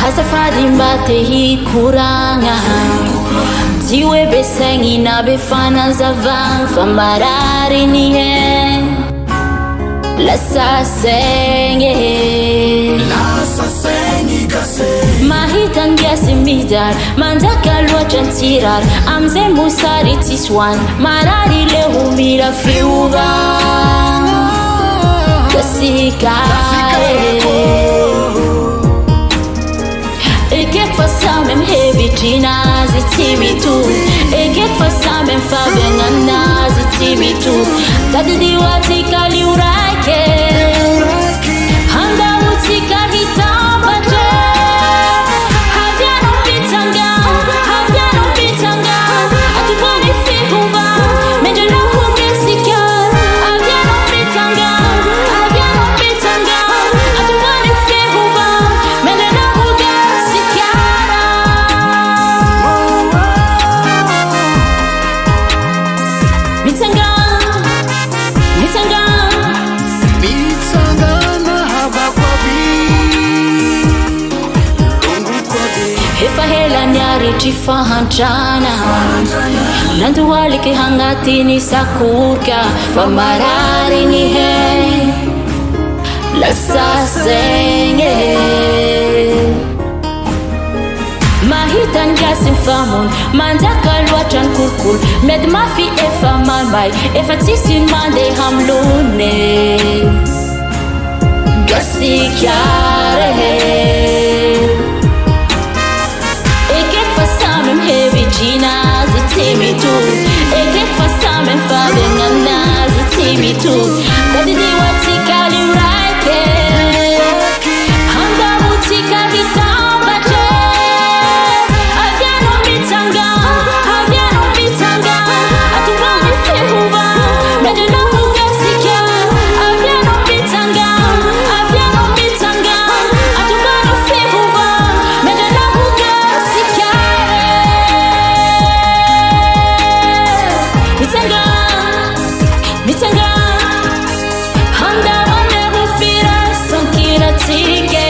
Hasafadi mbate kuranga Jiwe besengi na befana zavan Famarari ni he Lasa sengi Mahitan gasi midar Mandaka lua chantirar Amze musari tiswan Marari lehu mira fiuva Kasikare Ekek fasa mem heavy tina zitimi tu Ekek fasa mem fabenga na zitimi tu Tadi diwati kali urake Handa utika hitamba je Havyano pitanga Atubani fihuva Menjela hungesika Havyano pitanga Atubani fihuva Menjela hungesika Hela nyari tifahantana Nandu walike hangatini sakuka Famarari ni he Lasa senge Mahitan gasim famun Mandaka luatan kurkul Med mafi efa malmai Efa tisin mande hamlune Gasi kyare Gina zitimi tu Ekek fasa men fabenga na zitimi tu Tadi diwati kali urake Handa utika hitamba je Avyano pitanga Atubani fihuva Meduna hungasika Avyano pitanga Atubani fihuva Meduna hungasika Mitanga Handa wane hufira Sankira tike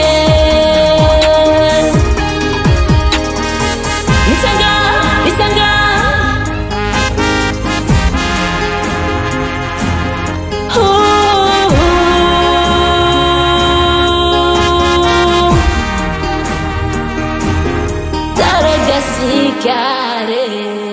Mitanga Daragasikare